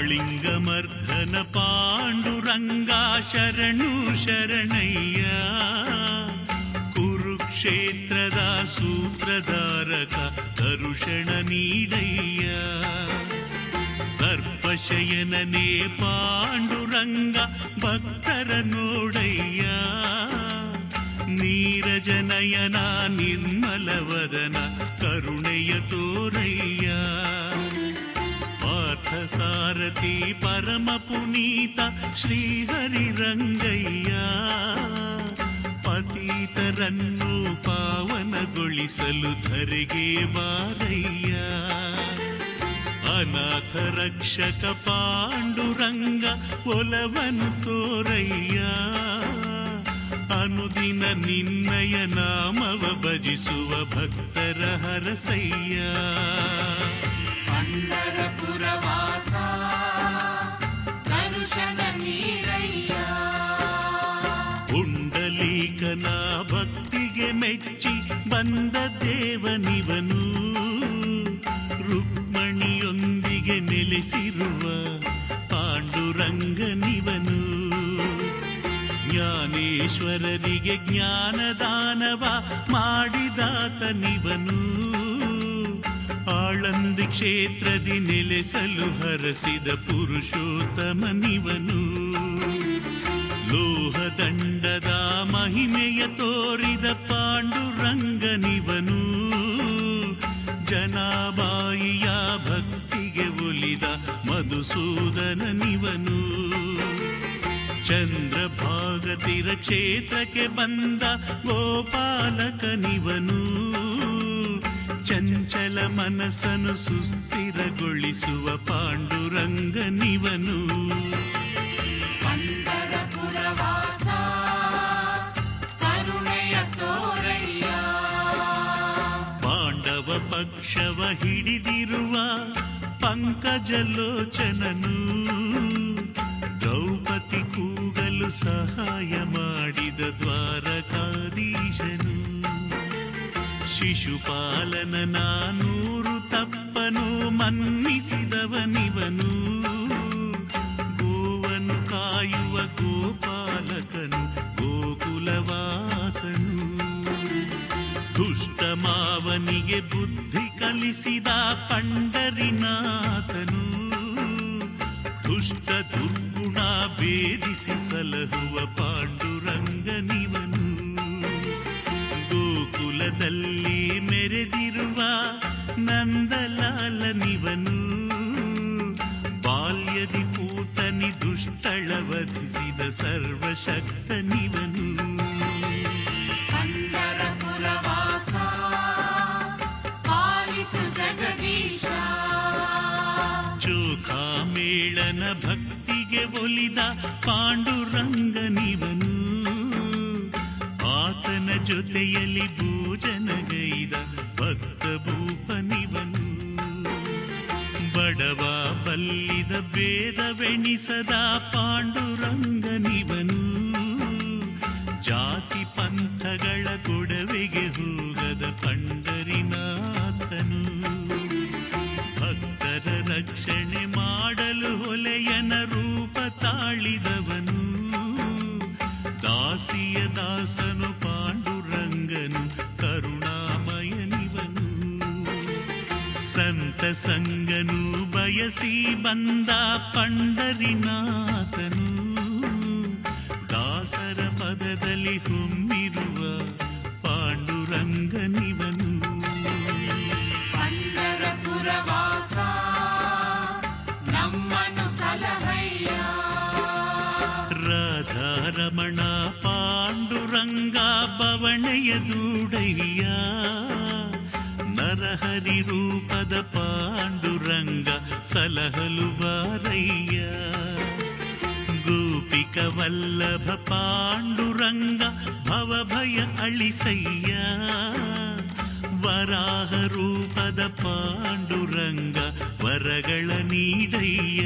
ಕಾಳಿಂಗಮರ್ಧನ ಪಾಂಡುರಂಗ ಶರಣು ಶರಣಯ್ಯ. ಕುರುಕ್ಷೇತ್ರದ ಸೂತ್ರಧಾರಕ ದರುಶನ ನೀಡಯ್ಯ. ಸರ್ಪಶಯನನೇ ಪಾಂಡುರಂಗ ಭಕ್ತರ ನೋಡಯ್ಯ. ನೀರಜನಯನ ನಿರ್ಮಲವದನ ಕರುಣೆಯ ತೋರಯ್ಯ. ಪಾರ್ಥಸಾರಥಿ ಪರಮ ಪುನೀತ ಶ್ರೀಹರಿರಂಗಯ್ಯ. ಪತೀತರನ್ನು ಪಾವನಗೊಳಿಸಲು ಧರೆಗೆ ಬಾರಯ್ಯ. ಅನಾಥ ರಕ್ಷಕ ಪಾಂಡುರಂಗ ಒಲವನು ತೋರಯ್ಯ. ಅನುದಿನ ನಿನ್ನಯ ನಾಮವ ಭಜಿಸುವ ಭಕ್ತರ ಹರಸಯ್ಯ. ಪಂಢರಪುರವಾಸ ದರುಶನ ನೀಡಯ್ಯ. ಪುಂಡಲೀಕನ ಭಕ್ತಿಗೆ ಮೆಚ್ಚಿ ಬಂದ ದೇವನಿವನು. ರುಕ್ಮಣಿಯೊಂದಿಗೆ ನೆಲೆಸಿರುವ ಪಾಂಡುರಂಗನಿವನು. ಜ್ಞಾನೇಶ್ವರರಿಗೆ ಜ್ಞಾನದಾನವ ಮಾಡಿದಾತನಿವನು. ಆಳಂದಿ ಕ್ಷೇತ್ರದಿ ನೆಲೆಸಲು ಹರಸಿದ ಪುರುಷೋತ್ತಮನಿವನು. ಲೋಹದಂಡದ ಮಹಿಮೆಯ ತೋರಿದ ಪಾಂಡುರಂಗನಿವನು. ಜನಾಬಾಯಿಯ ಭಕ್ತಿಗೆ ಒಲಿದ ಮಧುಸೂದನನಿವನು. ಚಂದ್ರಭಾಗತಿರ ಕ್ಷೇತ್ರಕ್ಕೆ ಬಂದ ಗೋಪಾಲಕನಿವನು. ಚಂಚಲ ಮನಸ್ಸನ್ನು ಸುಸ್ಥಿರಗೊಳಿಸುವ ಪಾಂಡುರಂಗನಿವನು. ಪಂಢರಪುರವಾಸ ಕರುಣೆಯ ತೋರಯ್ಯ. ಪಾಂಡವ ಪಕ್ಷವ ಹಿಡಿದಿರುವ ಪಂಕಜಲೋಚನನು. ದ್ರೌಪದಿ ಕೂಗಲು ಸಹಾಯ ಮಾಡಿದ ದ್ವಾರಕಾಧೀಶನು. ಶಿಶುಪಾಲನ 400 ತಪ್ಪನು ಮನ್ನಿಸಿದವನಿವನು. ಗೋವನ್ನು ಕಾಯುವ ಗೋಪಾಲಕನು ಗೋಕುಲವಾಸನು. ದುಷ್ಟ ಮಾವನಿಗೆ ಬುದ್ಧಿ ಕಲಿಸಿದ ಪಂಡರಿನಾಥನು. ದುಷ್ಟ ದುರ್ಗುಣ ಭೇದಿಸಿ ಸಲಹುವ ಪಾಂಡುರಂಗನಿವನು. ಗೋಕುಲದಲ್ಲಿ ಮೆರೆದಿರುವ ನಂದಲಾಲನಿವನು. ಬಾಲ್ಯದಿ ಪೂತನಿ ದುಷ್ಟಳ ವಧಿಸಿದ ಸರ್ವಶಕ್ತನಿವನು. ಪಂಢರಪುರವಾಸ ಪಾಲಿಸು ಜಗದೀಶ. ಚೋಖಾಮೇಳನ ಭಕ್ತಿಗೆ ಒಲಿದ ಪಾಂಡುರಂಗನಿವನು. ಆತನ ಜೊತೆಯಲ್ಲಿ ಭೋಜನಗೈದ ಭಕ್ತ ಭೂಪನಿವನು. ಬಡವ ಬಲ್ಲಿದ ಭೇದವೆಣಿಸದ ಪಾಂಡುರಂಗನಿವನು. ಜಾತಿ ಪಂಥಗಳ ಗೊಡವೆಗೆ ಹೋಗದ ಪಂಡರಿನಾಥನು. ಭಕ್ತರ ರಕ್ಷಣೆ ಮಾಡಲು ಹೊಲೆಯನ ರೂಪ ತಾಳಿದವನು. ದಾಸಿಯ ದಾಸನು ಪಾಂಡುರಂಗನು ಕರುಣಾಮಯನಿವನು. ಸಂತ ಸಂಗನು ಬಯಸಿ ಬಂದ ಪಂಡರಿನಾಥನು. ದಾಸರ ಪದದಲ್ಲಿ ಹೊಮ್ಮಿರುವ ಪಾಂಡುರಂಗನಿವನು. ಪಂಢರಪುರವಾಸ ನಮ್ಮನು ಸಲಹಯ್ಯ. ರಾಧಾರಮಣ ಪಾಂಡುರಂಗ ಬವಣೆಯ ದೂಡಯ್ಯ. ನರಹರಿ ರೂಪದ ಪಾಂಡುರಂಗ ಸಲಹಲು ಬಾರಯ್ಯ. ಗೋಪಿಕ ವಲ್ಲಭ ಪಾಂಡುರಂಗ ಭವಭಯ ಅಳಿಸಯ್ಯ. ವರಾಹ ರೂಪದ ಪಾಂಡುರಂಗ ವರಗಳ ನೀಡಯ್ಯ.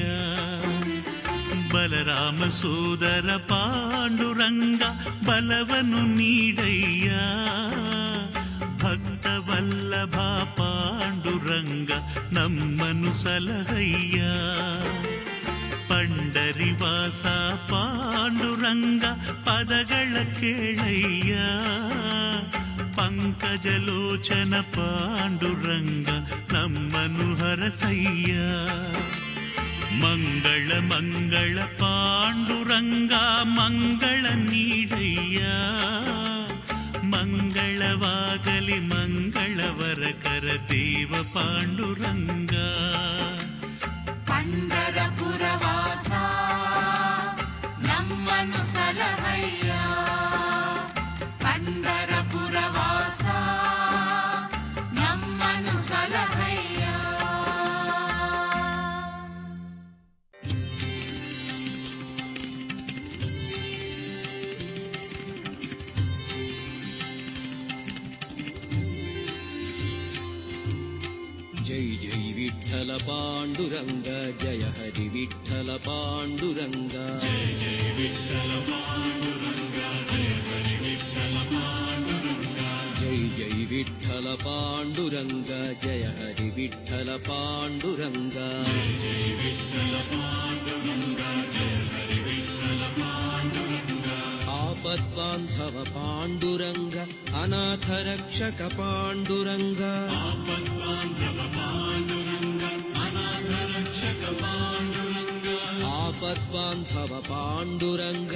ಬಲರಾಮ ಸೋದರ ಪಾಂಡುರಂಗ ಬಲವನ್ನು ನೀಡಯ್ಯ. ಭಕ್ತ ವಲ್ಲಭ ಪಾಂಡುರಂಗ ನಮ್ಮನು ಸಲಹಯ್ಯ. ವಾಸ ಪಾಂಡುರಂಗ ಪದಗಳ ಕೇಳಯ್ಯ ಪಂಕಜಲೋಚನ ಪಾಂಡುರಂಗ ನಮ್ಮನು ಹರಸಯ್ಯ ಮಂಗಳ ಮಂಗಳ ಪಾಂಡುರಂಗ ಮಂಗಳ ನೀಡಯ್ಯ ಮಂಗಳವಾಗಲಿ ಮಂಗಳವರಕರ ದೇವ ಪಾಂಡುರಂಗ ಪಂಡರಪುರ ವಾಸ ನಮ್ಮನು ಸಲಹಯ್ಯ ಪಂಡರಪುರ ವಾಸ ನಮ್ಮನು ಸಲಹಯ್ಯ जय जय विठ्ठल पांडुरंग जय हरि विठ्ठल पांडुरंग जय जय विठ्ठल पांडुरंग जय हरि विठ्ठल पांडुरंग जय जय विठ्ठल पांडुरंग जय हरि विठ्ठल पांडुरंग जय जय विठ्ठल पांडुरंग जय हरि विठ्ठल पांडुरंग आपद्बांधव पांडुरंग अनाथ रक्षक पांडुरंग आपद्बांधव पांडुरंग अनाथ रक्षक पांडुरंग आपद्बांधव पांडुरंग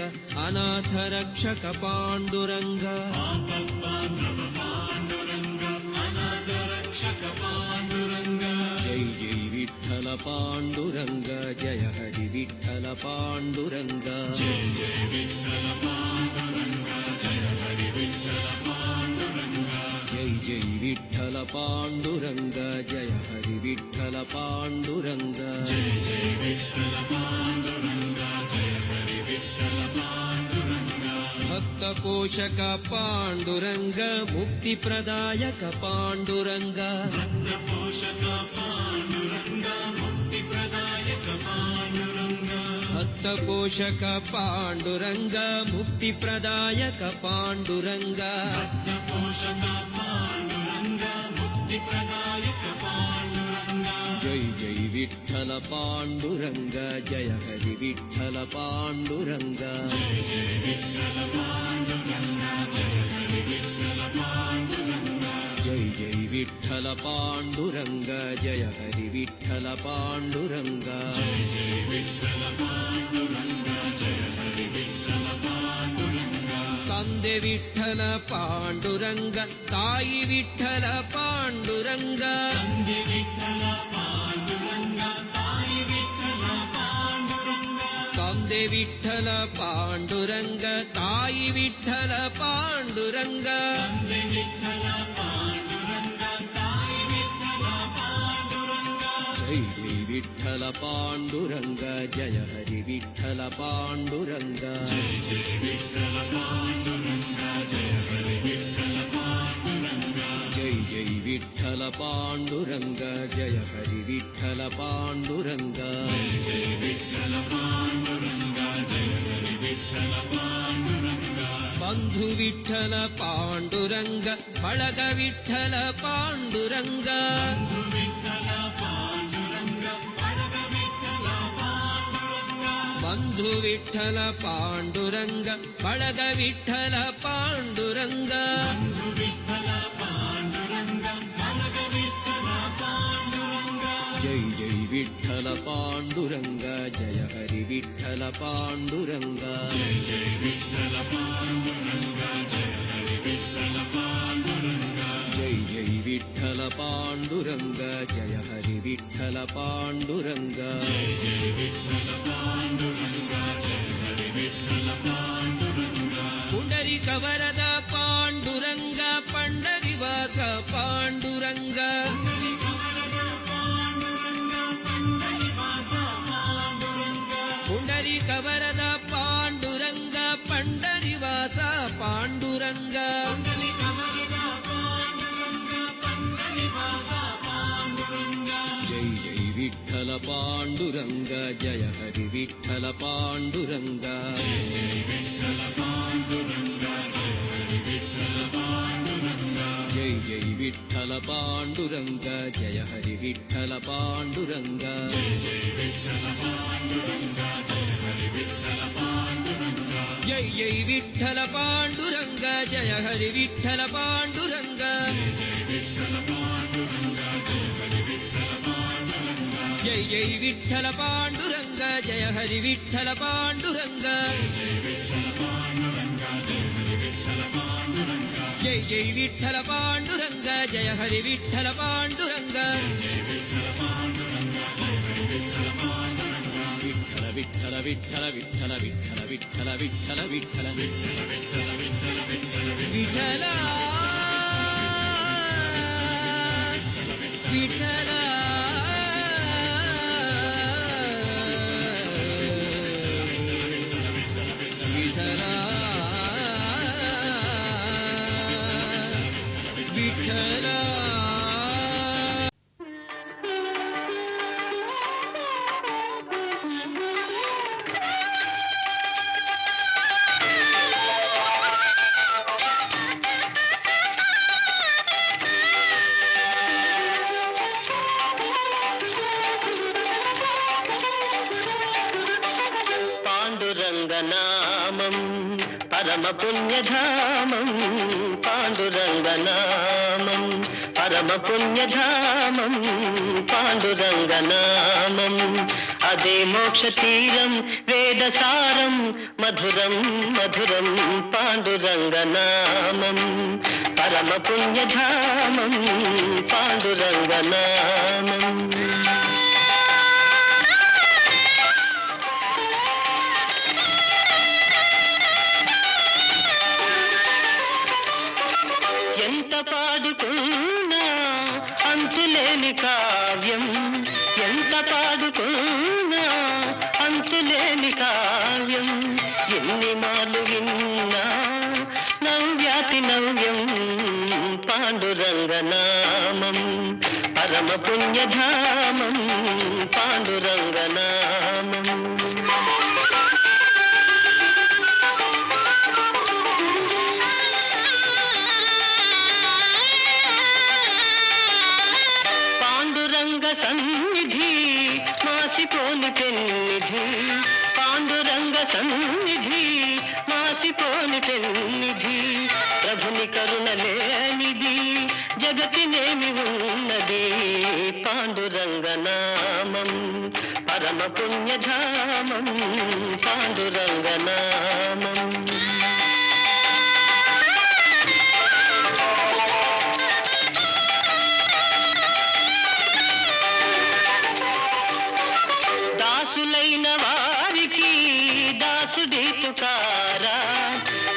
अनाथ रक्षक पांडुरंग आपद्बांधव पांडुरंग अनाथ रक्षक पांडुरंग जय जय विठ्ठल पांडुरंग जय हरि विठ्ठल पांडुरंग जय जय विठ्ठल पांडुरंग जय हरि विठ्ठल पांडुरंग जय जय विठ्ठल पांडुरंग जय हरि विठ्ठल पांडुरंग जय जय विठ्ठल पांडुरंग जय हरि विठ्ठल पांडुरंग भक्त पोषक पांडुरंग मुक्ति प्रदायक पांडुरंग भक्त पोषक पांडुरंग मुक्ति प्रदायक पांडुरंग भक्त पोषक पांडुरंग मुक्ति प्रदायक पांडुरंग भक्त पोषक पांडुरंग मुक्ति प्रदायक पांडुरंग जय जय विठ्ठल पांडुरंग जय हरि विठ्ठल पांडुरंग जय जय विठ्ठल पांडुरंग जय हरि विठ्ठल पांडुरंग जय जय विठ्ठल पांडुरंग जय हरि विठ्ठल पांडुरंग जय जय विठ्ठल पांडुरंग जय हरि विठ्ठल पांडुरंग ತಂದೆ ವಿಠ್ಠಲ ಪಾಂಡುರಂಗ ತಾಯಿ ವಿಠ್ಠಲ ಪಾಂಡುರಂಗ ತಂದೆ ವಿಠ್ಠಲ ಪಾಂಡುರಂಗ ತಾಯಿ ವಿಠ್ಠಲ ಪಾಂಡುರಂಗ ತಂದೆ ವಿಠ್ಠಲ ಪಾಂಡುರಂಗ ತಾಯಿ ವಿಠ್ಠಲ ಪಾಂಡುರಂಗ ತಂದೆ ವಿಠ್ಠಲ ಪಾಂಡುರಂಗ ತಾಯಿ ವಿಠ್ಠಲ ಪಾಂಡುರಂಗ ಜೈ ಜೈ ವಿಠ್ಠಲ ಪಾಂಡುರಂಗ ಜಯ ಹರಿ ವಿಠ್ಠಲ ಪಾಂಡುರಂಗ ಜೈ ಜೈ ವಿಠ್ಠಲ ಪಾಂಡುರಂಗ ಜಯ ಹರಿ ವಿಠ್ಠಲ ಪಾಂಡುರಂಗ ಜೈ ಜೈ ವಿಠ್ಠಲ ಪಾಂಡುರಂಗ ಜಯ ಹರಿ ವಿಠ್ಠಲ ಪಾಂಡುರಂಗ ಜೈ ಜೈ ವಿಠ್ಠಲ ಪಾಂಡುರಂಗ ಜಯ ಹರಿ ವಿಠ್ಠಲ ಪಾಂಡುರಂಗ ಬಂಧು ವಿಠ್ಠಲ ಪಾಂಡುರಂಗ ಬಳಗ ವಿಠ್ಠಲ ಪಾಂಡುರಂಗ ಬಂಧು ವಿಠ್ಠಲ ಪಾಂಡುರಂಗ ಬಳಗ ವಿಠ್ಠಲ ಪಾಂಡುರಂಗ ಬಂಧು ವಿಠ್ಠಲ ಪಾಂಡುರಂಗ ಬಳಗ ವಿಠ್ಠಲ ಪಾಂಡುರಂಗ ಬಂಧು ವಿಠ್ಠಲ ಪಾಂಡುರಂಗ ಬಳಗ ವಿಠ್ಠಲ ಪಾಂಡುರಂಗ ಜೈ ಜೈ ವಿಠ್ಠಲ ಪಾಂಡುರಂಗ ಜಯ ಹರಿ ವಿಠ್ಠಲ ಪಾಂಡುರಂಗ ಜೈ ಜೈ ವಿಠ್ಠಲ ಪಾಂಡುರಂಗ ಜಯ ಹರಿ ವಿಠ್ಠಲ ಪಾಂಡುರಂಗ ಜೈ ಜೈ ವಿಠ್ಠಲ ಪಾಂಡುರಂಗ ಜಯ ಹರಿ ವಿಠ್ಠಲ ಪಾಂಡುರಂಗ ಜೈ ಜೈ ವಿಠ್ಠಲ ಪಾಂಡುರಂಗ ಜಯ ಹರಿ ವಿಠ್ಠಲ ಪಾಂಡುರಂಗ ಪುಂಡರಿಕ ವರದ ಪಾಂಡುರಂಗ ಪಂಡರಿವಾಸ ಪಾಂಡುರಂಗ ಪುಂಡರಿಕ ವರದ ಪಾಂಡುರಂಗ ಪಂಡರಿವಾಸ ಪಾಂಡುರಂಗ ಜೈ ಜೈ ವಿಠ್ಠಲ ಪಾಂಡುರಂಗ ಜಯ ಹರಿ ವಿಠ್ಠಲ ಪಾಂಡುರಂಗ ಜೈ ಜೈ ವಿಠ್ಠಲ ಪಾಂಡುರಂಗ ಜಯ ಹರಿ ವಿಠ್ಠಲ ಪಾಂಡುರಂಗ ಜೈ ಜೈ ವಿಠ್ಠಲ ಪಾಂಡುರಂಗ ಜಯ ಹರಿ ವಿಠ್ಠಲ ಪಾಂಡುರಂಗ ಜೈ ಜೈ ವಿಠ್ಠಲ ಪಾಂಡುರಂಗ ಜಯ ಹರಿ ವಿಠ್ಠಲ జై జై విఠల పాండురంగ జయ హరి విఠల పాండురంగ జై జై విఠల పాండురంగ జయ హరి విఠల పాండురంగ జై జై విఠల పాండురంగ జయ హరి విఠల పాండురంగ విఠల విఠల విఠల విఠల విఠల విఠల విఠల విఠల విఠల విఠల పాండురంగనామం పరమ పుణ్యధామం పాండురంగనామం పరమ పుణ్యధామం పాండురంగనామం అదే మోక్ష తీరం వేదసారం మధురం మధురం పాండురంగనామం పరమ పుణ్యధామం పాండురంగనామం ఎంత పాడుకున్నా అంతులేని కావ్యం ఎంత పాడుకున్నా అంతులేని కావ్యం ఎన్ని మాలు విన్నా నవ్యాతి నవ్యం పాండురంగనామం పరమ పుణ్యధామం పాండురంగనామం సన్నిధి మాసిపోని పెన్నిధి పాండురంగ సన్నిధి మాసిపోని పెన్నిధి ప్రభుని కరుణ లేనిది జగతినేమి ఉన్నది పాండురంగనామం పరమ పుణ్యధామం పాండురంగనామం దాసులైన వారికి దాసుడి తుకారా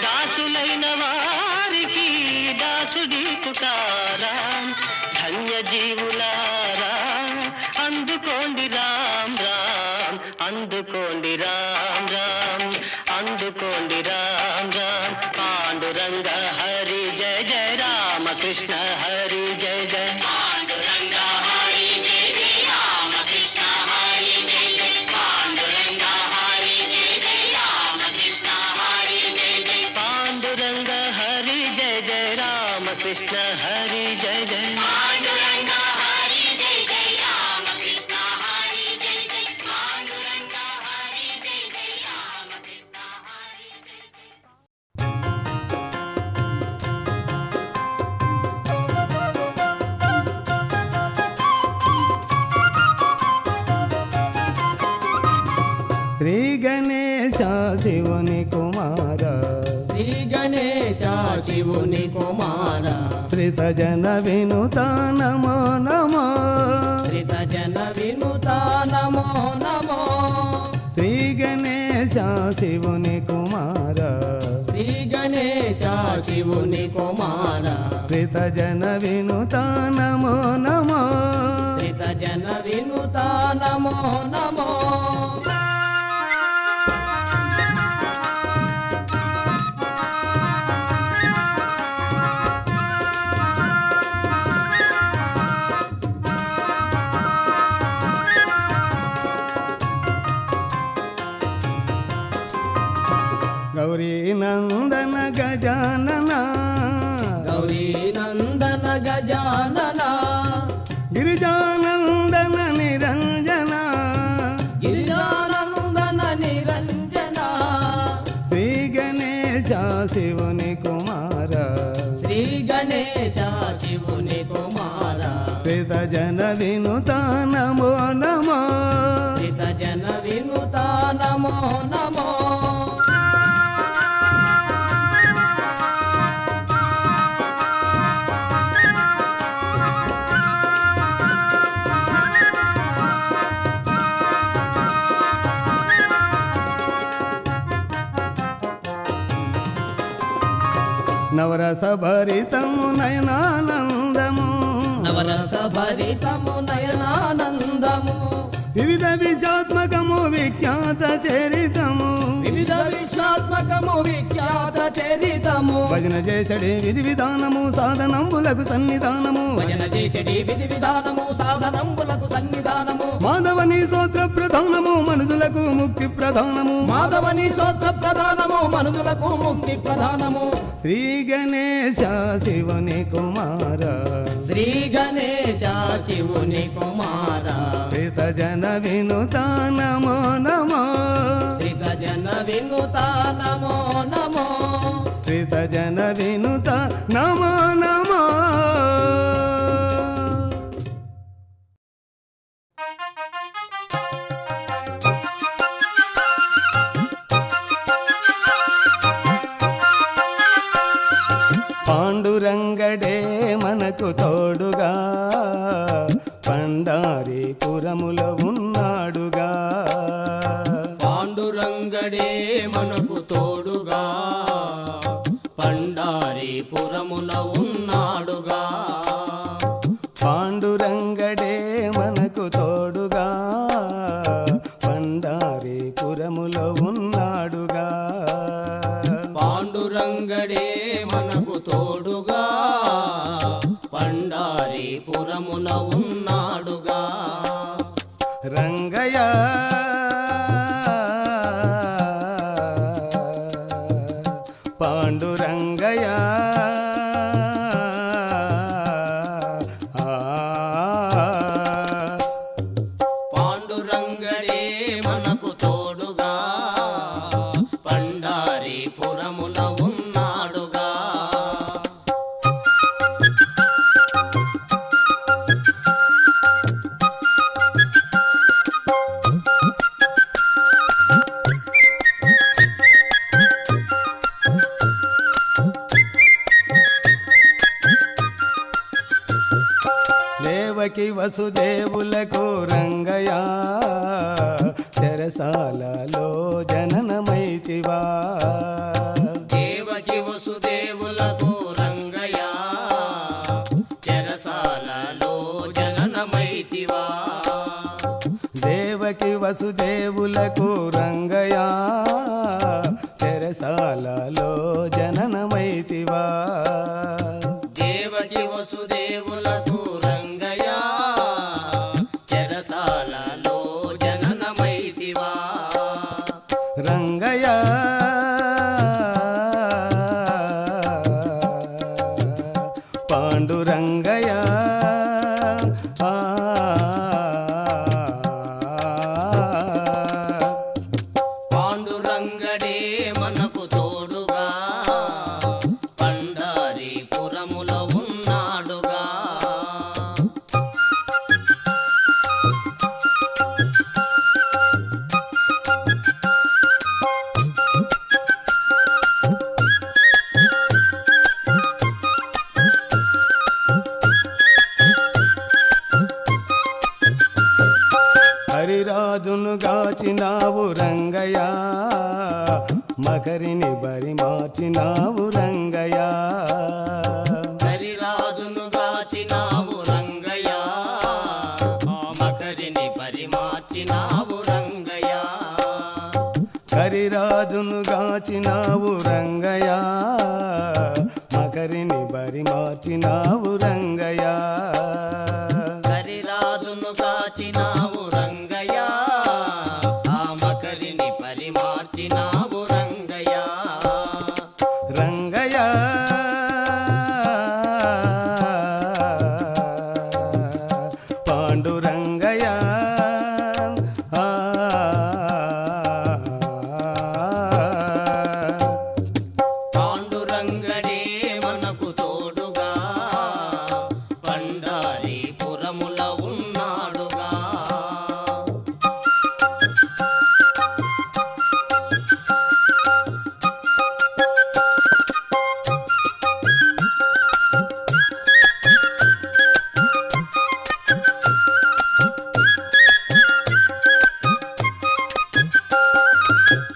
దాసులైన వారికి దాసుడి తుకారా ధన్య జీవులారా అందుకోండి రామ్ రామ్ అందుకోండి రామ్ రామ్ అందుకోండి రామ్ రామ్ పాండురంగ హరి జయ జయ రామ కృష్ణ హరి జయ జయ పాండురంగ హరి జయ జయ రామ కృష్ణ హరి జయ జయ పాండురంగ హరి జయ జయ రామ కృష్ణ హరి జయ జయ పాండురంగ హరి జయ జయ రామ కృష్ణ హరి జయ జయ పాండురంగ హరి జయ జయ రామ కృష్ణ హరి జయ జయ పాండురంగ హరి జయ జయ రామ కృష్ణ హరి జయ జయ శ్రీ గణేశ శివుని కుమార శ్రీ గణేశ శివుని కుమార శ్రిత జన వినుత నమో నమో శ్రిత జన వినుత నమో నమో శ్రీ గణేశ శివుని కుమార శ్రీ గణేశ శివుని కుమార శ్రిత జన వినుత నమో నమో శ్రిత జన వినుత నమో నమో గౌరీ నందన గజానన గౌరీ నందన గజానన గిరిజానందన నిరంజన గిరిజానందన నిరంజన శ్రీ గణేశ వినుత నమో నమో శ్రిత జన వినుత నమో నమో నవరస భరితము నయనానందము నవరస భరితము నయనానందము వివిధ విషాత్మకము విఖ్యాత చరితము వివిధ విశ్వాత్మకము విఖ్యాత చరితము భజన చేసడి విధి విధానము సాధనంబులకు సన్నిధానము భజన చేసడి విధి విధానము సాధనంబులకు సన్నిధానము మాధవని సూత్ర ప్రధానము మనుషులకు ముక్తి ప్రధానము మాధవని సూత్ర ప్రధానము మనుషులకు ముక్తి ప్రధానము శ్రీ గణేశ శివుని కుమార శ్రీ గణేశ శివుని కుమార శ్రీత జన వినుత నమో నమో శ్రీత జన వినుత నమో నమో శ్రీత జన వినుత నమో నమో పాండురంగడే మనకు తోడుగా పండారీపురములో ఉన్నాడుగా పాండురంగడే మనకు తోడుగా పండారీపురమున ఉన్నాడుగా పాండురంగడే మనకు తోడుగా పండారీపురములో ఉన్నాడుగా పాండురంగడే మనకు తోడుగా పండారీపురమున ఉన్నాడుగా రంగయ్య పాండురంగయ్య పాండురంగడే మనకు తోడుగా పండారీపురమున ఉన్నాడుగా దేవకి వసుదేవులకు రంగయ్య చెరసాలలో జననమైతివా దేవకి వసుదేవులకు రంగయ్య చెరసాలలో జననమైతివా దేవకి వసుదేవులకు రంగయ్య చెరసాలలో జననమైతివా దేవకి వసుదేవులకు రంగయ్య చెరసాలలో జననమైతివా రంగయ్య పాండురంగయ్య పాండురంగడే మనకు తోడుగా పండారీపురములో ఉన్నాడుగా హరిరాజును గాచినావు రంగయ్య మకరిని బరి మార్చినావు రంగయ్య హరిరాజును గాచినావు రంగయ్య మకరిని పరిమార్చినావు రంగయ్య హరిరాజును గాచినావు రంగయ్య మకరిని బరి మార్చినావు రంగయ్య హరిరాజును గాచినావు రంగయ్య ఆ మకరిని పరిమార్చినావు రంగయ్య రంగయ్య పాండురంగయ్య పాండురంగడే మనకు తోడుగా పండారీపురముల ఉన్న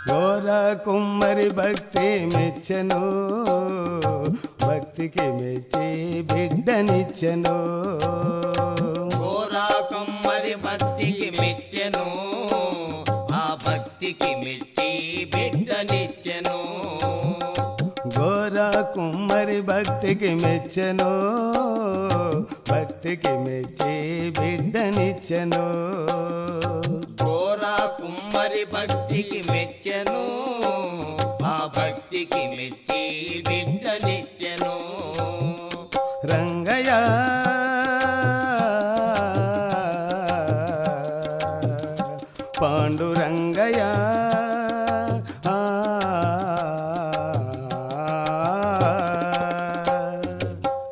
ఘోర కుమ్మరి భక్తి మెచ్చెను, భక్తికి మెచ్చి బిడ్డనిచ్చెను. ఘోరా కమ్మరి భక్తికి మెచ్చెను, ఆ భక్తికి మెచ్చి బిడ్డనిచ్చెను. ఘోర కుమ్మరి భక్తికి మెచ్చెను, భక్తికి మెచ్చి బిడ్డనిచ్చెను. ఘోరా కుమ్మరి భక్తికి మెచ్చెను, ఆ భక్తికి మెచ్చి బిడ్డనిచ్చెను. రంగయ్య పాండురంగయ్య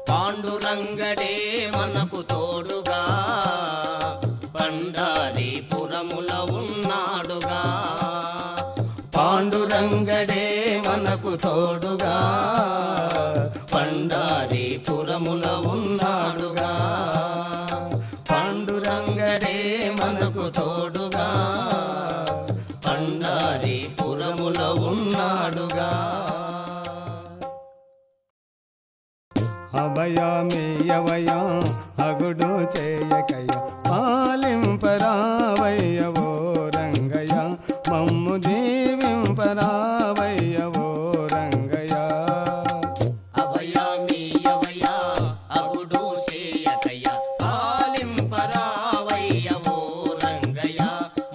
పాండురంగడే మనకు తోడుగా పండారీపురముల ఉన్నాడుగా. పాండురంగడే మనకు తోడుగా పండారీపురముల ఉన్నాడుగా. పాండురంగడే మనకు తోడుగా పండారీపురముల ఉన్నాడుగా. అభయమేయవయ అగుడు చేయకయ పాలింపరావయ్యవో రంగయ్య, మమ్ము దీవింపరావయ్యవో రంగయ్య. అభయమీయవయ అగుడు చేయకయ పాలింపరావయ్యవో రంగయ్య,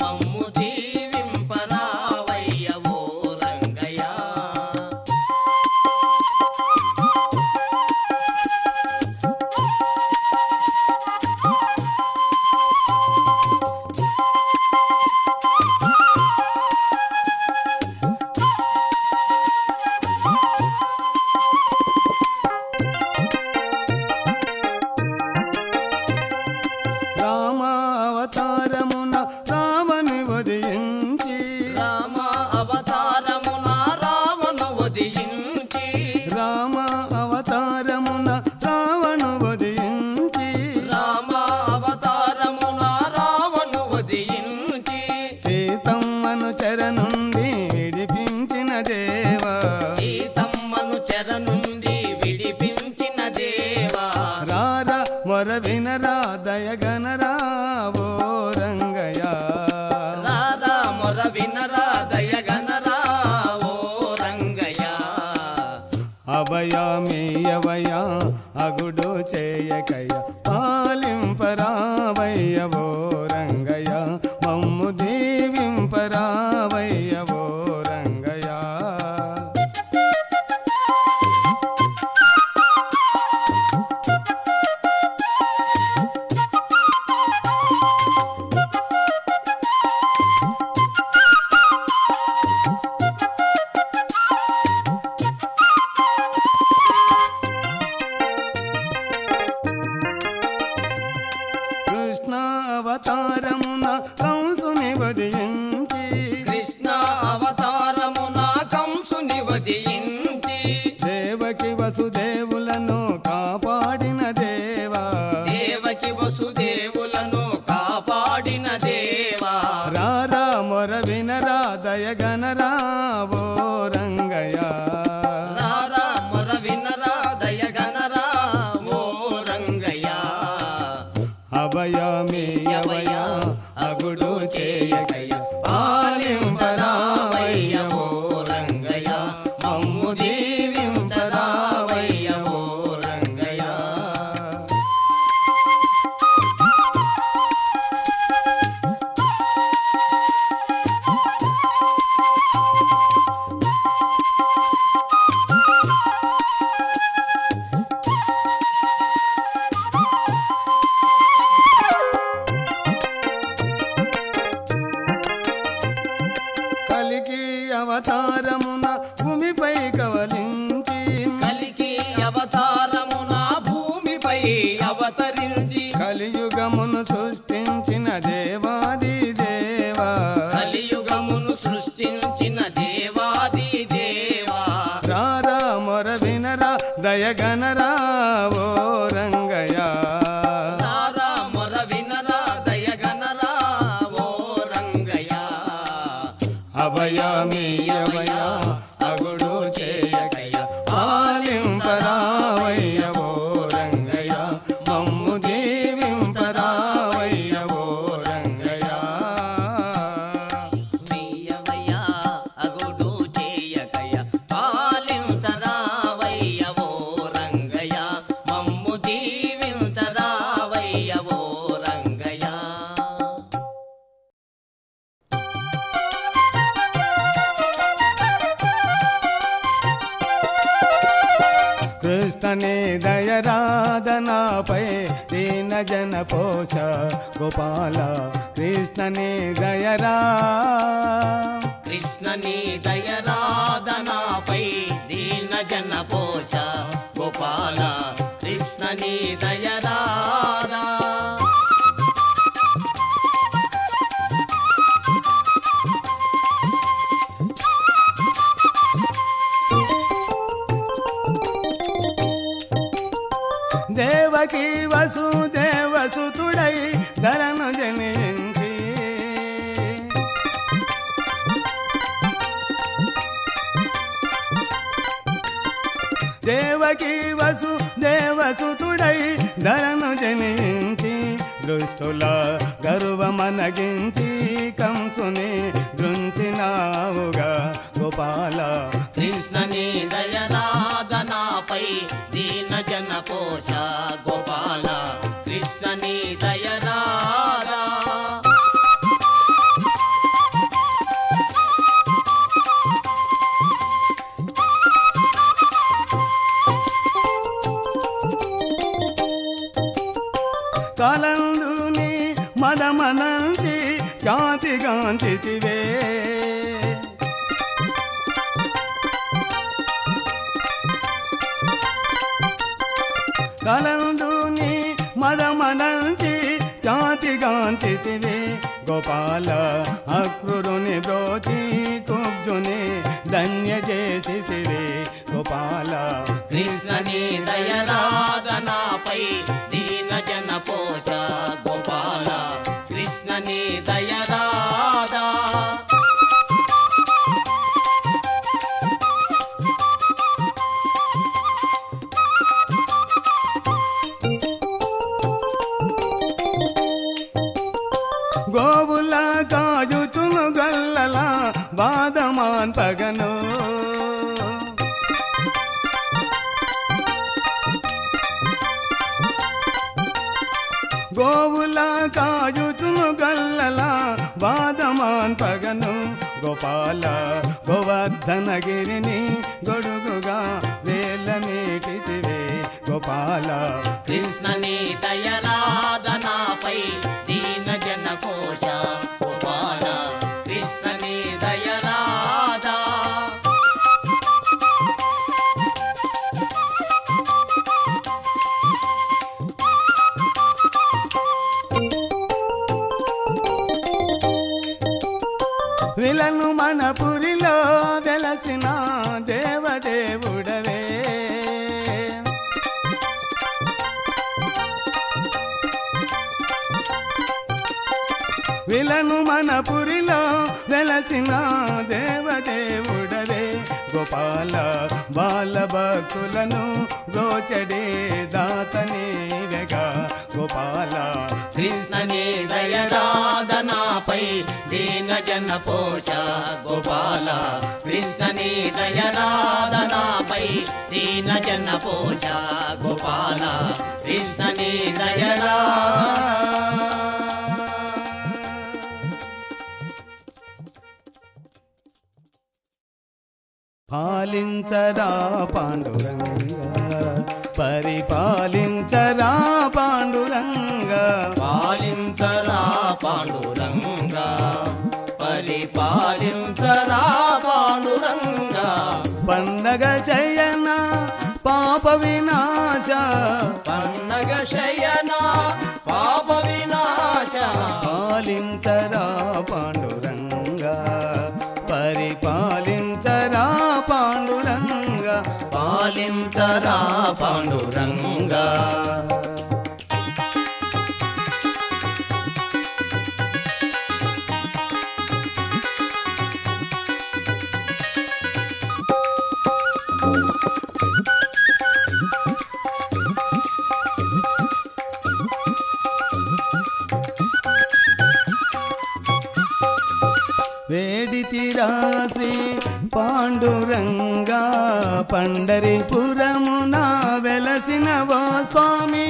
మమ్ము దీవింపరావయ్యవో రంగయ్య. రామావతారమున రామని వదించి, రామ అవతారమున రావణు ఉదయించి, రామ అవతారమున రావణు వదించి, రామ అవతారమున రావణు ఉదయించి, సీతమ్మను చెర నుండి విడిపించిన దేవా, సీతమ్మను చెర నుండి విడిపించిన దేవా. రారా మొర వినరా దయగనరా ఓ రంగయ్య. రారా మొర వినరా దయగనరా ఓ రంగయ్య. అభయమేయవయ అగుడు చేయకయ పాలింపరావయ్యవో రంగయ్య, మమ్ము దీవింపరావయ్యవో రంగయ్య. కృష్ణ అవతారమున కంసుని వదించి, కృష్ణ అవతారమున కంసుని వధించి, దేవకి వసుదేవులను కాపాడిన దేవా, దేవకి వసుదేవులను కాపాడిన దేవా. రారా మొర వినరా దయగనరా ఓ రంగయ్య. రారా మొర వినరా దయగనరా ఓ రంగయ్య. అభయమేయవయ అగుడు చేయకయ పాలింపరావయ్యవో రంగయ్య, మమ్ము దీవింపరావయ్యవో రంగయ్య. కలికి అవతారమున భూమిపై కవలించి, కలికి అవతారమున భూమిపై అవతరించి, కలియుగమును సృష్టించిన దేవాది దేవా, కలియుగమును సృష్టించిన దేవాది దేవా. రారా మొర వినరా దయగనరా ఓ రంగయ్య. రారా మొర వినరా దయగనరా ఓ రంగయ్య. అభయ వరమీయవయ్యా అగుడు చేయకయ్య పాలింపరావయ్య ఓ రంగయ్య మమ్ము దీవింపరావయ్య ఓ రంగయ్య మీయవయ్యా అగుడు చేయకయ్య పాలించరావయ్య ఓ రంగయ్య మమ్ము దీవించరావయ్య ఓ రంగయ్య కృష్ణనే దయరాధనాపై దీన జన పోష గోపాల కృష్ణనే దయరా కృష్ణని దయరాధనాపై దీన జన పోష గోపాల కృష్ణని దయరాధా దేవకి వసుదేవసుతుడై ధరను జనించి దేవకి వసుదేవసుతుడై ధరను జనించి దృష్టుల గర్వమనగించి కంసుని దృంచినావుగా గోపాల కృష్ణని దయరాధనాపై దీన జన పోష గోపాల కృష్ణని దయరాధా కాలందుని మదమనంచి ఖ్యాతిగాంచితివే కలందుని మదమనంచి ఖ్యాతిగాంచితివే గోపాల అక్రూరుని బ్రోచి కుబ్జుని ధన్య చేసితివే గోపాల కృష్ణని దయరాధనాపై దీన జన పోష గోపాల కృష్ణని దయరాధా గోవుల కాజుచును గల్లల బాదమాన్ పగను గోవుల కాజుచును గల్లల బాదమాన్ పగను గోపాల గోవర్ధనగిరిని గొడుగుగా వేలమేటితివే గోపాల కృష్ణని దయరాధనాపై దీన జన పోష గోపాల కృష్ణని దయరాధా విలను మన పురిలో వెలసిన దేవదేవుడవే విలను మన పురిలో వెలసిన దేవదేవుడవే గోపాల బాల భక్తులను రోచడే దాతనేవెగా గోపాల కృష్ణని దయరాధనాపై దీన జన పోష గోపాల కృష్ణని దయరాధనాపై దీన జన పోష గోపాల కృష్ణని దయరా పాలించరా పాండురంగ పరిపాలించరా పాండురంగ పాలించరా పాండురంగ పరిపాలించరా పాండురంగ పండగ చేయన పాప వినాశ పన్నగ శయన పాప వినాశ పాలించరా పాండురంగ పరిపాలించరా పాండురంగ పాలించరా పాండురంగ శ్రీ పాండురంగా పండరిపురమున వెలసినవో స్వామి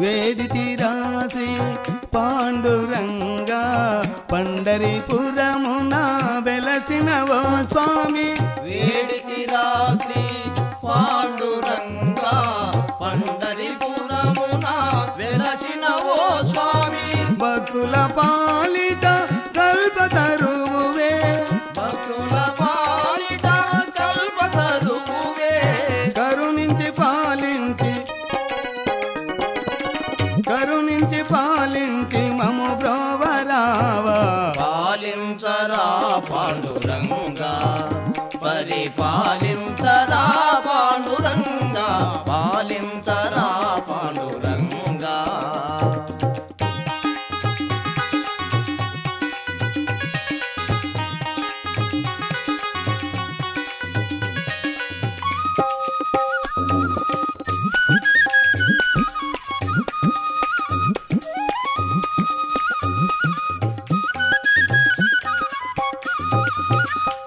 వేడితిరా శ్రీ పాండురంగా పండరిపురమున వెలసినవో స్వామి వేడితిరా శ్రీ పాండురంగా పండరిపురమున వెలసినవో స్వామి భక్తుల పాలిట కల్పతరువువే భక్తుల పాలిట కల్పతరువువే కరుణించి పాలించి మము బ్రోవరావా పాలించరా పాండురంగా పరిపాలించరా పాండురంగా పాలించరా పాండురంగా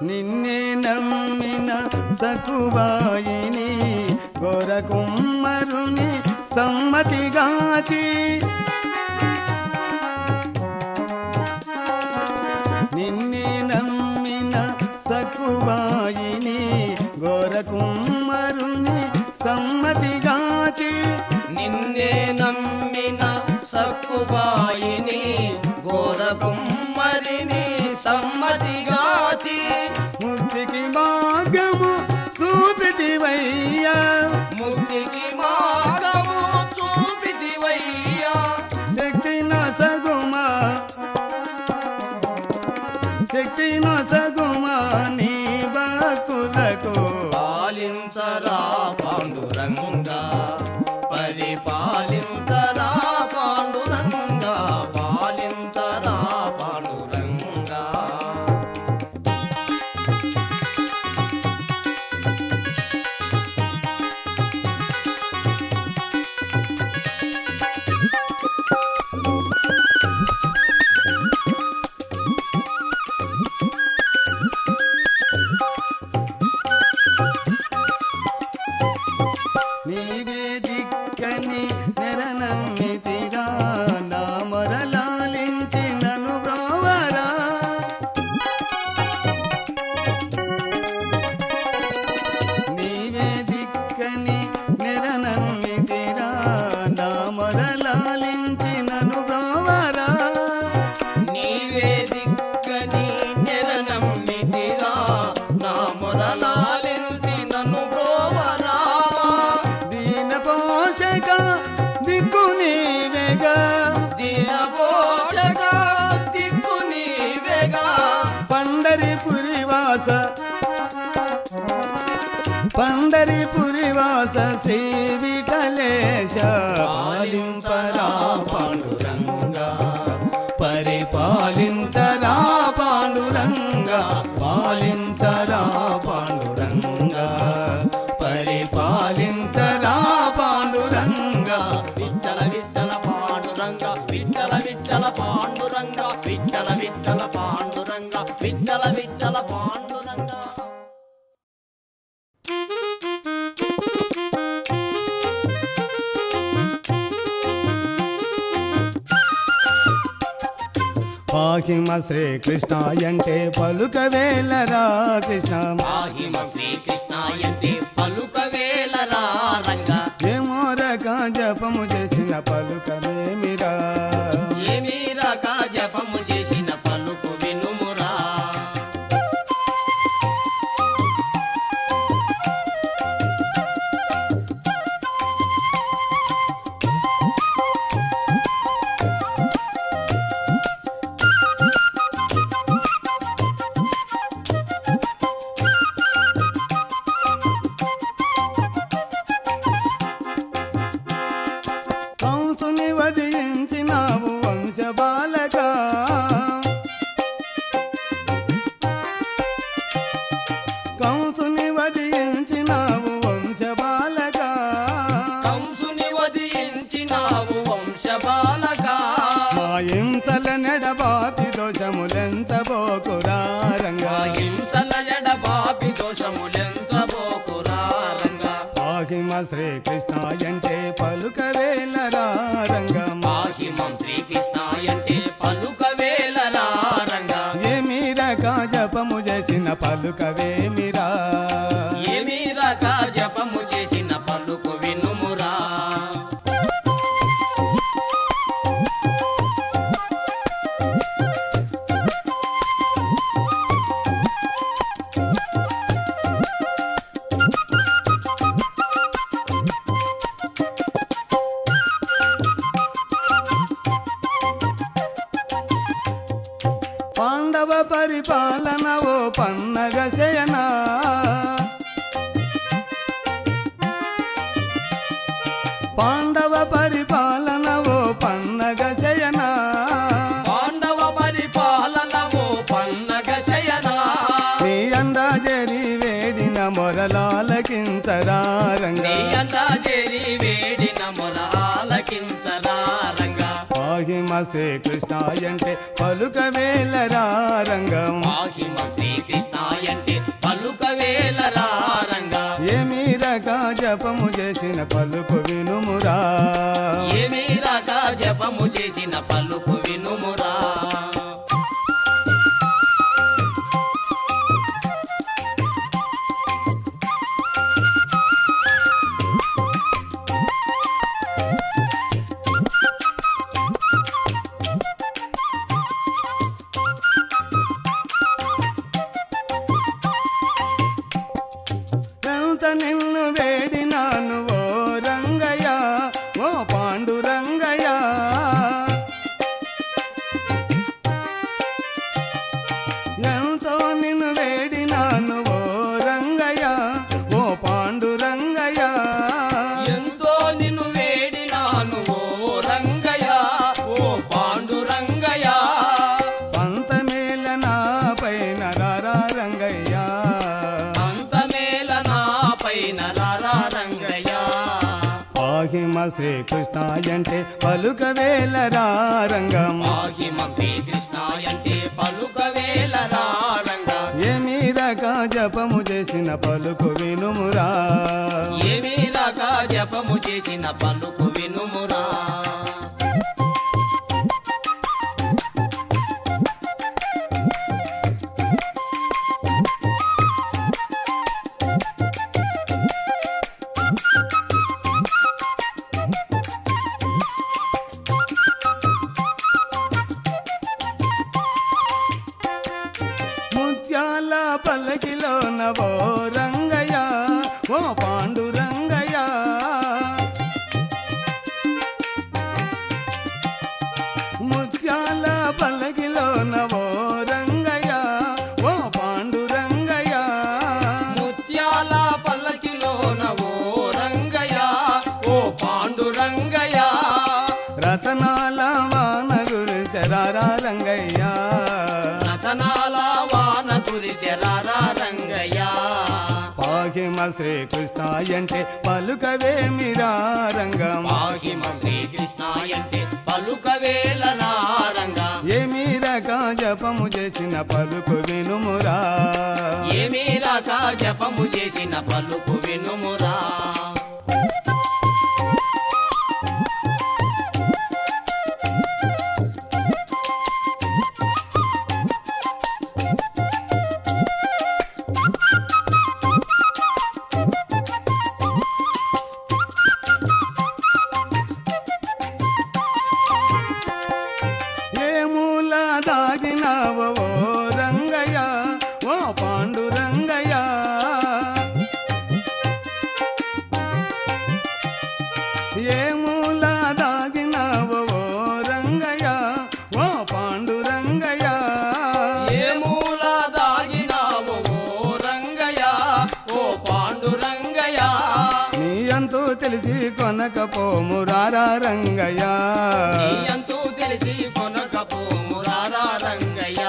నిన్నే నమ్మిన సకువాయిని గోరకుమ్మరుని సమ్మతిగాచి నిన్నే నమ్మిన సకువాయిని గోరకుమ్మరుని సమ్మతిగాచి నిన్నే నమ్మిన సక్కుబాయిని గోరకుమ్మరిని సమ్మతిగాచి ముక్తికి మార్గము చూపితివయ్యా ముక్తికి మార్గము చూపితివయ్యా శక్తి నొసగుమా నీ భక్తులకు పాలించరా పాండురంగా పరిపాలించరా పాండురంగా పాలించరా పాండురంగా నీవే దిక్కని నెరనమ్మితిరా నా మొరలాలించి నన్ను బ్రోవరా నీవే దిక్కని నెరనమ్మితిరా నా మొరలాలించి నన్ను బ్రోవరా నీవే దిక్కని నెరనమ్మితిరా నా మొదలాలించి నన్ను బ్రోవరావా దీన పోషక దిక్కు నీవేగా దినపోషక దిక్కు నీవేగా పండరిపురివాస శ్రీ విఠలేశ పాలింపరా పాండురంగా పరిపాలించరా పాండురంగా పాలించరా పాండురంగా పరిపాలించరా పాండురంగా విఠల విఠల పాండురంగా విఠల విఠల పాండురంగా విఠల విఠల పాండురంగా విఠల విఠల పాండురంగా పాహిమ శ్రీకృష్ణ అంటే పలుకవేలరా కృష్ణ పాహిమ శ్రీకృష్ణాయంటే పలుకవేలరా రంగా ఏమోరక జపము చేసిన పలుకమేమిరా ఏమీ రక జపము చేసిన పలుకు వినుమురా దోషములెంచబోకురా రంగా హింసల ఎడబాపి దోషములెంచబోకురా రంగా మహిమ శ్రీకృష్ణ అంటే పలుకవేలరా రంగా మాహిమం శ్రీకృష్ణ అంటే పలుకవేలరా రంగా ఏమి రక జపము చేసిన పలుకవేమిరా ఏమి రక జపము చేసిన పలుకు వినుమురా పాండవ పరిపాలన ఓ పన్నగ శయన పాండవ పరిపాలన ఓ పన్నగ శయన పాండవ పరిపాలన ఓ పన్నగ శయనా నీ అందాజరి వేడిన మొరలాలకించరా రంగా నీ అందాజేరి వేడిన మొర ఆలకించరా రంగా మహిమ శ్రీకృష్ణ అంటే పలుకవేలరా రంగం మాహిమ శ్రీకృష్ణ అంటే పలుకవేలరా రంగా ఏమి రక జపము చేసిన పలుకు వినుమురా ఏమి రక జపము చేసిన పలుకు వినుమురా ఎంత నిన్ను వేడినాను ఓ రంగయ్య ఓ పాండురంగయ్య ఎంతో నిన్ను వేడినాను ఓ రంగయ్య ఓ పాండురంగయ్య ఎంతో నిన్ను వేడినాను ఓ రంగయ్య ఓ పాండురంగయ్య పంతమేల నా పైన రారా రంగయ్య అంతమేల నా పైన రారా రంగయ్య మహిమ శ్రీకృష్ణ అంటే పలుకవేలరా రంగం మాహిమ శ్రీకృష్ణ అంటే పలుకవేలరా రంగా ఏమి రక జపము చేసిన పలుకు వినుమురా ఏమి రక జపము చేసిన పలుకు వినుమురా ముత్యాల పల్లకిలో నవో రంగయ్య ఓ పాండురంగయ్య ముత్యాల పల్లకిలో నవో రంగయ్య ఓ పాండురంగయ్య ముత్యాల పల్లకిలోన ఓ రంగయ్య ఓ పాండురంగయ్య రతనాల వాన గురిసెరారా రంగయ్య రతనాల వాన కురిచెరారా రంగయ్య పాహిమ శ్రీకృష్ణ అంటే పలుకవేమిరా రంగం మాహిమ శ్రీకృష్ణ అంటే పలుకవేలరా రంగా ఏమి రక జపము చేసిన పలుకు వినుమురా ఏమి రక జపము చేసిన పలుకు వినుమురా ఏ మూల దాగినావో ఓ రంగయ్య ఓ పాండురంగయ్య ఏ మూల దాగినావో ఓ రంగయ్య ఓ పాండురంగయ్య ఏ మూల దాగినావు ఓ రంగయ్య ఓ పాండురంగయ్య నీ అంతూ తెలిసి కొనకపోమురారా రంగయ్య నీ అంతూ తెలిసి కొనకపోమురారా రంగయ్య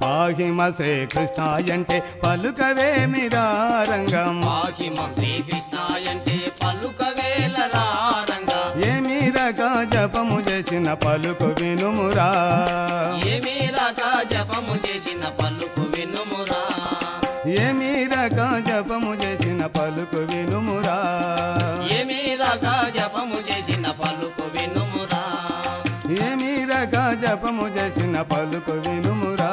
పాహిమ శ్రీకృష్ణ అంటే పలుకవేమిరా రంగం మాహిమ శ్రీకృష్ణ అంటే పలుకవేలరా రంగా ఏమి రక జప జపము చేసిన పలుకు వినుమురా ఏమి రక జపము చేసిన పలుకు వినుమురా ఏమి రక జపము చేసిన పలుకు వినుమురా ఏమి రక జపము చేసిన పలుకు వినుమురా ఏమి రక జపము చేసిన పలుకు వినుమురా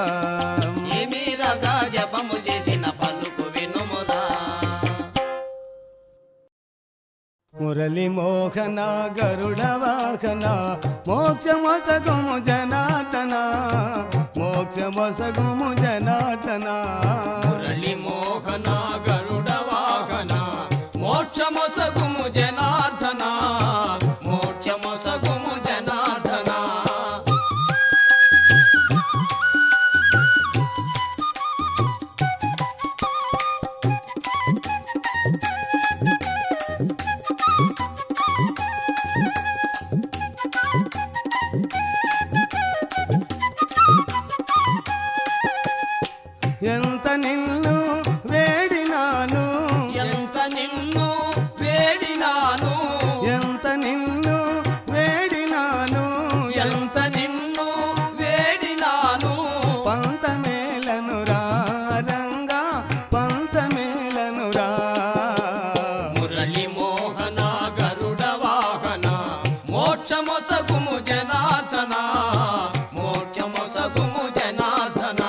ఏమి రక జపము చేసిన పలుకు వినుమురా మురళి మోహన గరుడ వాహన మోక్షమొసగుము జనార్దన మోక్షమొసగుము జనార్దన మురళి మోహన గరుడ వాహన మోక్షమొసగుము జనార్దన మోక్షమొసగుము జనార్దన ఎంత నిన్ను వేడినాను ఎంత నిన్ను వేడినాను ఎంత నిన్ను వేడినాను ఎంత నిన్ను వేడినాను పంతమేలనురా రంగా పంతమేలనురా మురళి మోహన గరుడ వాహన మోక్షమొసగుము జనార్దన మోక్షమొసగుము జనార్దన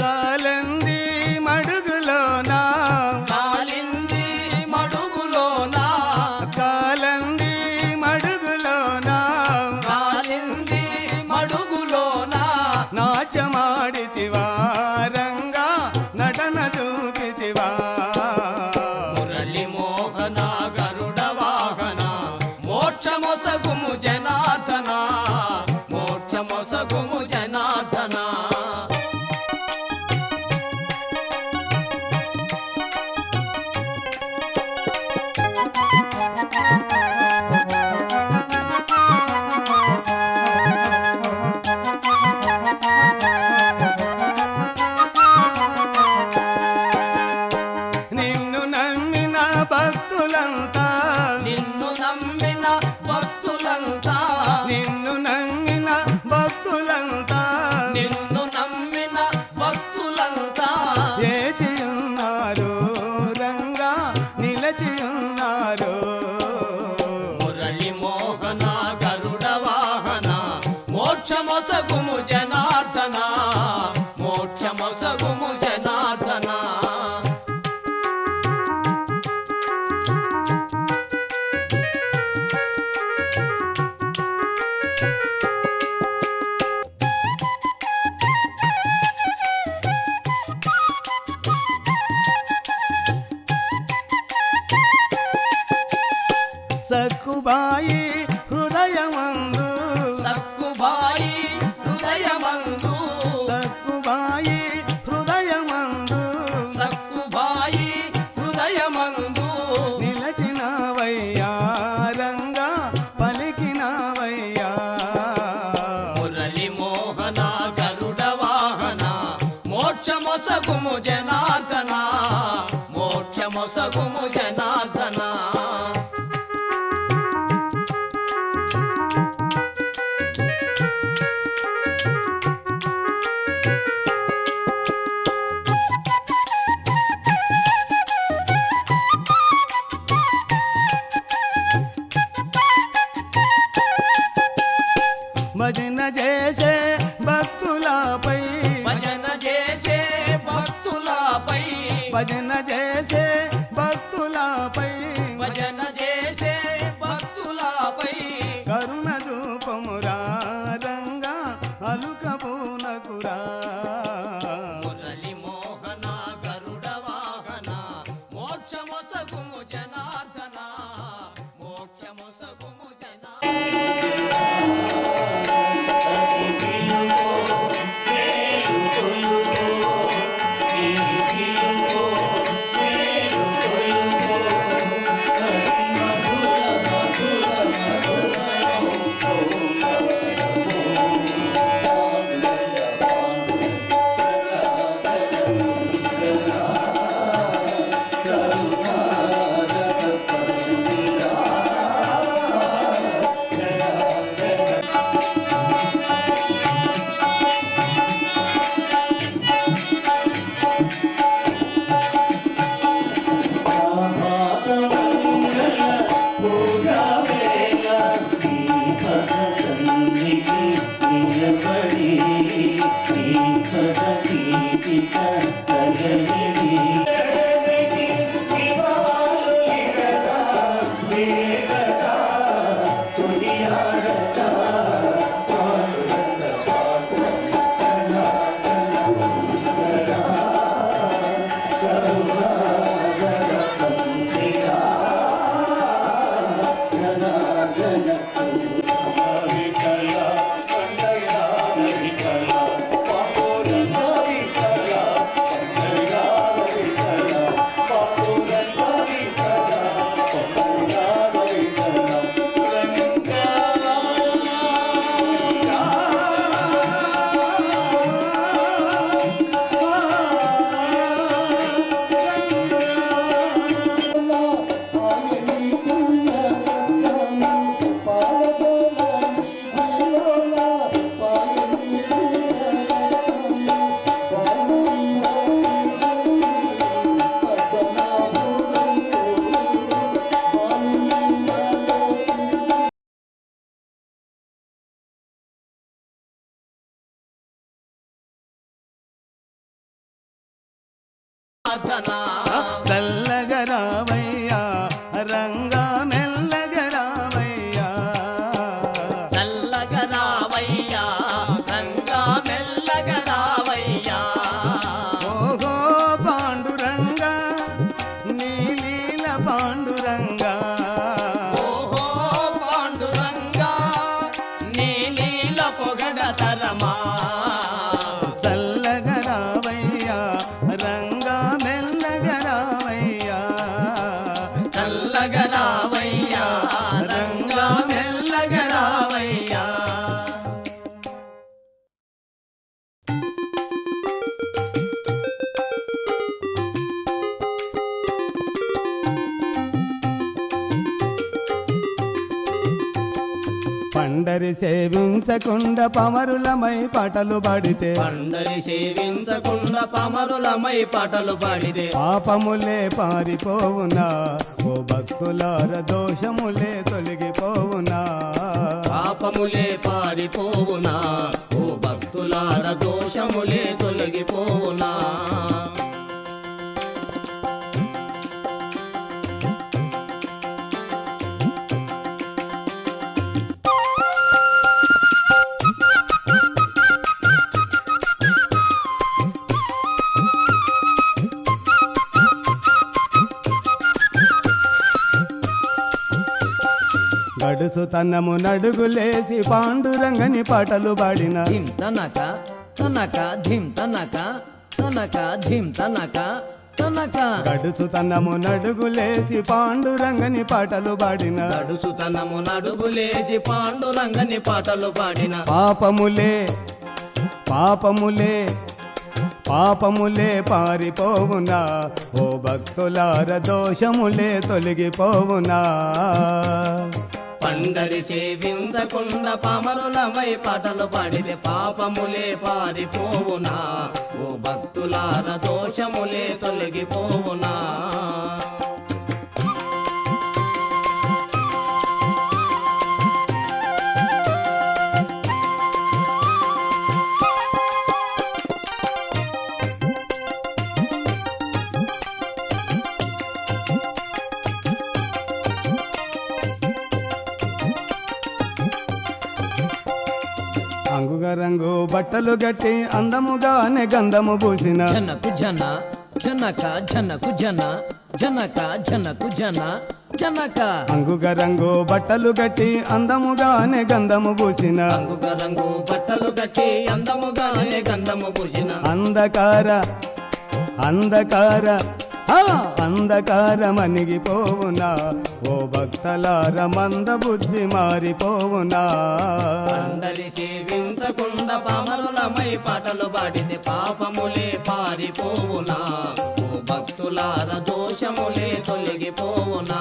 కాలంది మడుగులోన కాలింది మడుగులోన కాలంది మడుగులోన కాలింది మడుగులోన నాట్యమాడితివా రంగా నటన చూపితివా మురళి మోహన గరుడ వాహన మోక్షమొసగుము జనార్దన మోక్షమొసగుము జనార్దన నిన్ను నమ్మిన భక్తులంతా నిన్ను నమ్మిన భక్తులంతా నిన్ను నమ్మిన భక్తులంతా నిన్ను నమ్మిన భక్తులంతా ఏచియున్నారు రంగా నిలచియున్నారు మురళి మోహన గరుడ వాహన మోక్షమొసగుము జనార్దన మోక్షమొసగుము జనార్దన సక్కుబాయి హృదయమందు సక్కుబాయి హృదయమందు సక్కుబాయి హృదయమందు సక్కుబాయి హృదయమందు నిలచినవయ్యా రంగా పలికినవయ్యా మురళి మోహన గరుడ వాహన మోక్షమొసగుము జనార్దన మోక్షమొసగుము జనార్దన భజన చేసే భక్తులపై భజన చేసే భక్తులపై భజన చేసే భక్తులపై భజన చేసే భక్తులపై కరుణ రూపమురా రంగా అలుకబూనకురా మురళి మోహన గరుడ వాహన మోక్షమొసగుము జనార్దన మోక్షమొసగుము జనార్దన మేలు చల్లగా రావయ్యా రంగా మెల్లగా రావయ్యా చల్లగా రావయ్యా రంగా మెల్లగా రావయ్యా ఓహో పాండురంగా నీలీల పాండురంగా ఓహో పాండురంగా నీ నీల పొగడతరమా చల్లగా రావయ్యా రంగా మెల్లగా రావయ్యా చల్లగా రావయ్యా రంగా మెల్లగా రావయ్యా పండరి సేవించకుండా పమరులమై పాటలు పాడితే పండరి సేవించకుండా పమరులమై పాటలు పాడితే పాపములే పారిపోవునా ఓ భక్తులార దోషములే తొలగిపోవునా పాపములే పారిపోవునా ఓ భక్తులార దోషములే తొలగిపోవునా గడుసు తన్నము నడుగులేసి పాండురంగని పాటలు పాడిన ధిం తనక తనక ధిం తనక తనక ధిం తనక తనక గడుసు తన్నము నడుగులేసి పాండురంగని పాటలు పాడిన గడుసుతనము నడుగులేచి పాండురంగని పాటలు పాడిన పాపములే పాపములే పాపములే పారిపోవునా ఓ భక్తులార దోషములే తొలగిపోవునా పండరి సేవించకుండా పామరులమై పాటలు పాడితే పాపములే పారిపోవునా ఓ భక్తులార దోషములే తొలగిపోవునా అంగుగా రంగు బట్టలు గట్టి అందముగానే గంధము పూసిన జనకు జన జనక జనకు జన జనక జనకు జన జనక అంగుగా రంగు బట్టలు గట్టి అందముగానే గంధము పూసిన రంగుగ రంగు బట్టలు కట్టి అందముగానే గంధము పూసిన అంధకార అంధకార ఆ అంధకార మనిగిపోవునా ఓ భక్తలార మంద బుద్ధి మారిపోవునా అందరి సేవించకుండా పామరులమై పాటలు పాడితే పాపములే పారిపోవునా ఓ భక్తులార దోషములే తొలగిపోవునా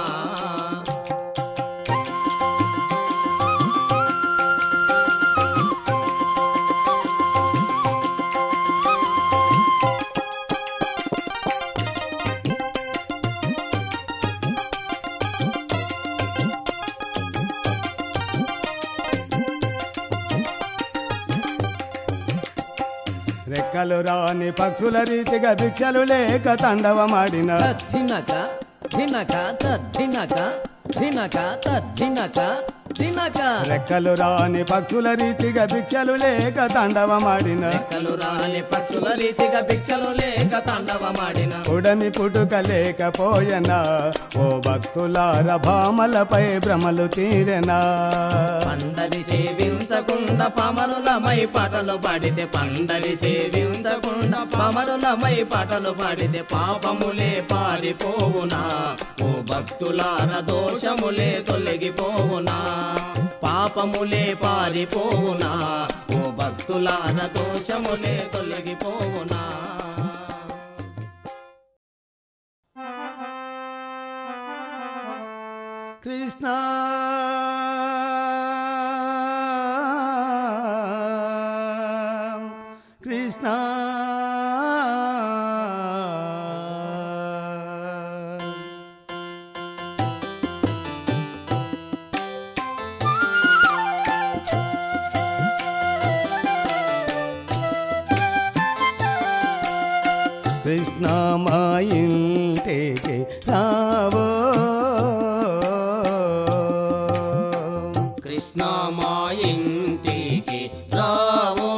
రెక్కలు రాని పక్షుల రీతిగా భిక్షలు లేక తండవమాడిన తద్దినక దినక తద్దినక దినక తద్దినక తినక రెక్కలు రాని పక్షుల రీతిగా భిక్షలు లేక తాండవమాడిన రెక్కలు రాని పక్షుల రీతిగా భిక్షలు లేక తాండవమాడిన ఉడమి పుట్టుక లేకపోయెనా ఓ భక్తులార భామలపై భ్రమలు తీరెనా పండరి సేవించకుండా పామరులమై పాటలు పాడితే పండరి సేవించకుండా పామరులమై పాటలు పాడితే పాపములే పారిపోవునా ఓ భక్తులార దోషములే తొలగిపోవునా పాపములే పారిపోవునా ఓ భక్తులార దోషములే తొలగిపోవునా కృష్ణ కృష్ణ కృష్ణ మా ఇంటికి రావో కృష్ణ మా ఇంటికి రావో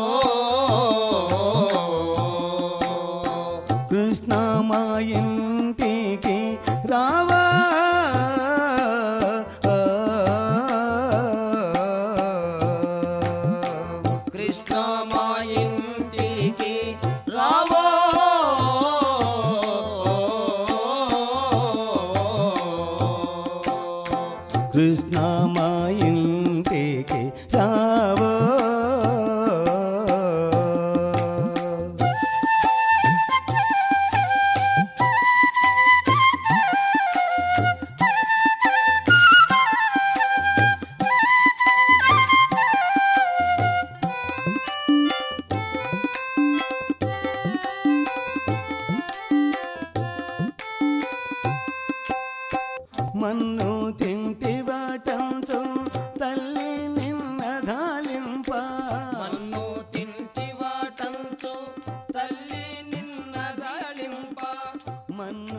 కృష్ణ మా ఇంటికి రావా కృష్ణ మా ఇంటికి రావో కృష్ణ మా ఇంటికి రావో మన్ను తింటివాటంతో తల్లి నిన్న ధాలింప మన్ను తింటివాటంతో తల్లి నిన్న దాళింప మన్ను